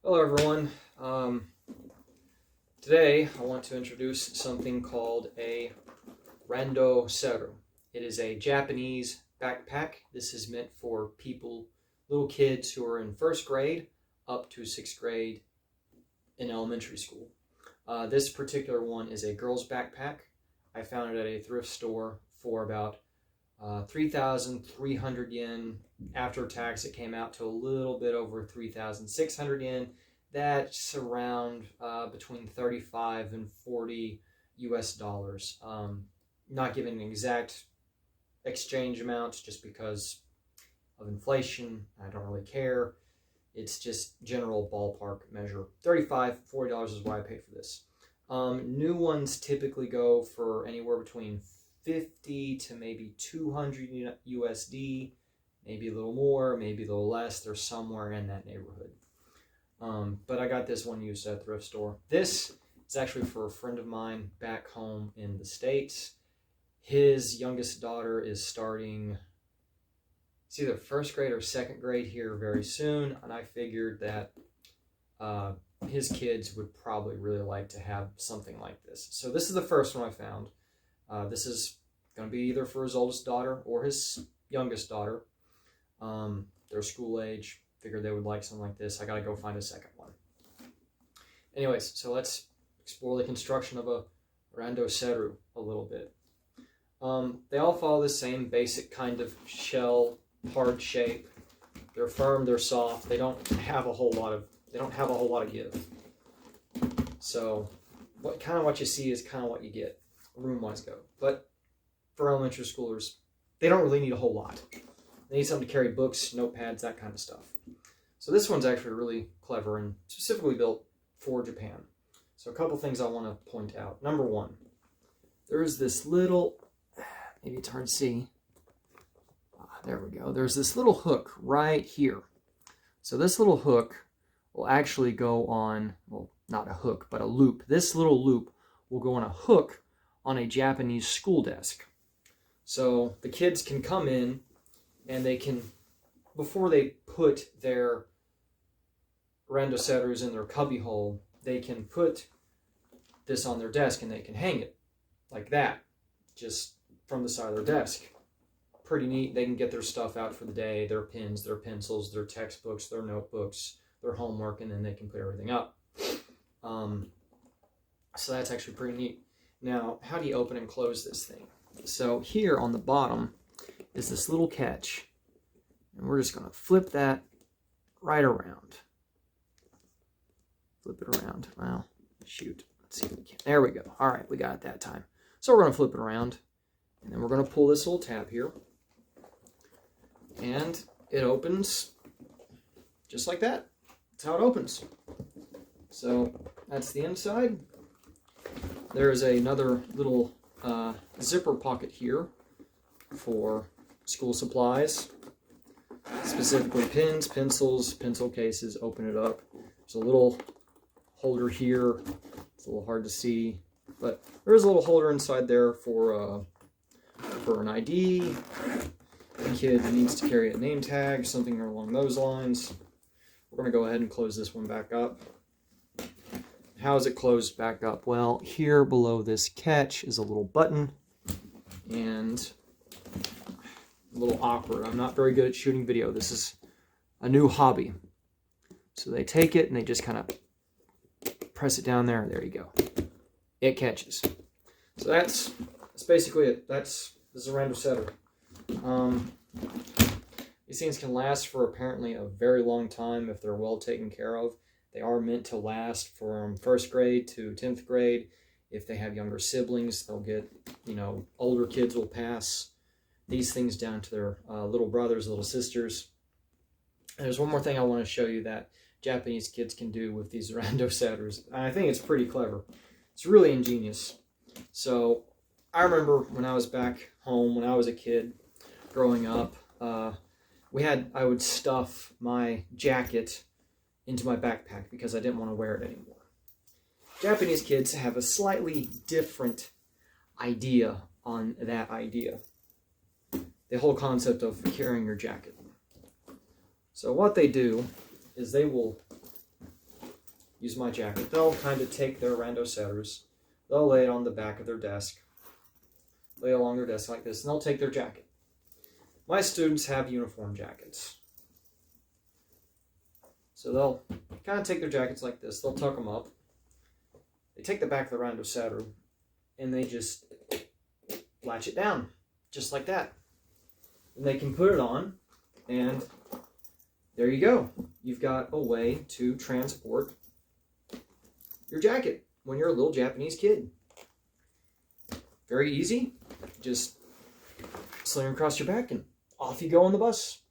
Hello everyone. Today I want to introduce something called a Randoseru. It is a Japanese backpack. This is meant for little kids who are in first grade up to sixth grade in elementary school. This particular one is a girl's backpack. I found it at a thrift store for about 3,300 yen. After tax, it came out to a little bit over 3,600 yen. That's around between 35 and 40 US dollars. Not giving an exact exchange amounts just because of inflation. I don't really care. It's just general ballpark measure. $35, $40 is what I paid for this. New ones typically go for anywhere between 50 to maybe 200 USD, maybe a little more, maybe a little less. They're somewhere in that neighborhood. But I got this one used at a thrift store. This is actually for a friend of mine back home in the States. His youngest daughter is starting, it's either first grade or second grade here very soon, and I figured that his kids would probably really like to have something like this. So this is the first one I found. This is going to be either for his oldest daughter or his youngest daughter. They're school age. Figured they would like something like this. I got to go find a second one. Anyways, so let's explore the construction of a Randoseru a little bit. They all follow the same basic kind of shell, hard shape. They're firm, they're soft. They don't have a whole lot of give. So what you see is kind of what you get, room-wise go. But for elementary schoolers, they don't really need a whole lot. They need something to carry books, notepads, that kind of stuff. So this one's actually really clever and specifically built for Japan. So a couple things I want to point out. Number one, there is this little, maybe it's hard to see. There we go. There's this little hook right here. So this little hook will actually go on, well, not a hook, but a loop. This little loop will go on a hook on a Japanese school desk. So the kids can come in and they can, before they put their Randoserus in their cubbyhole, they can put this on their desk and they can hang it like that, just from the side of their desk. Pretty neat. They can get their stuff out for the day, their pens, their pencils, their textbooks, their notebooks, their homework, and then they can put everything up. So that's actually pretty neat. Now, how do you open and close this thing? So here on the bottom is this little catch, and we're just going to flip that right around. Flip it around. Well, shoot. Let's see if we can. There we go. All right, we got it that time. So we're going to flip it around, and then we're going to pull this little tab here, and it opens just like that. That's how it opens. So that's the inside. There is another little zipper pocket here for school supplies, specifically pens, pencils, pencil cases. Open it up. There's a little holder here. It's a little hard to see, but there's a little holder inside there for an ID. The kid needs to carry a name tag, something along those lines. We're going to go ahead and close this one back up. How is it closed back up? Well, here below this catch is a little button, and a little awkward. I'm not very good at shooting video. This is a new hobby. So they take it and they just kind of press it down there. There you go. It catches. So that's basically it. This is a Randoseru. These things can last for apparently a very long time if they're well taken care of. They are meant to last from first grade to 10th grade. If they have younger siblings, they'll get, older kids will pass these things down to their little brothers, little sisters. And there's one more thing I want to show you that Japanese kids can do with these Randoserus. I think it's pretty clever. It's really ingenious. So I remember when I was back home, when I was a kid growing up, I would stuff my jacket into my backpack because I didn't want to wear it anymore. Japanese kids have a slightly different idea on that idea. The whole concept of carrying your jacket. So what they do is they will use my jacket. They'll kind of take their randoserus, they'll lay it on the back of their desk, lay it along their desk like this, and they'll take their jacket. My students have uniform jackets. So they'll kind of take their jackets like this, they'll tuck them up, they take the back of the randoseru, and they just latch it down, just like that. And they can put it on, and there you go. You've got a way to transport your jacket when you're a little Japanese kid. Very easy. Just sling across your back and off you go on the bus.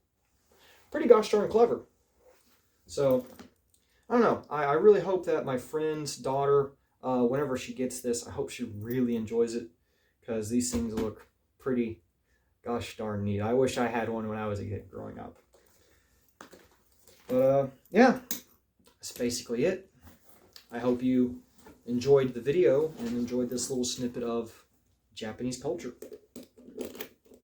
Pretty gosh darn clever. So, I don't know. I really hope that my friend's daughter, whenever she gets this, I hope she really enjoys it, because these things look pretty gosh darn neat. I wish I had one when I was a kid growing up. But yeah, that's basically it. I hope you enjoyed the video and enjoyed this little snippet of Japanese culture.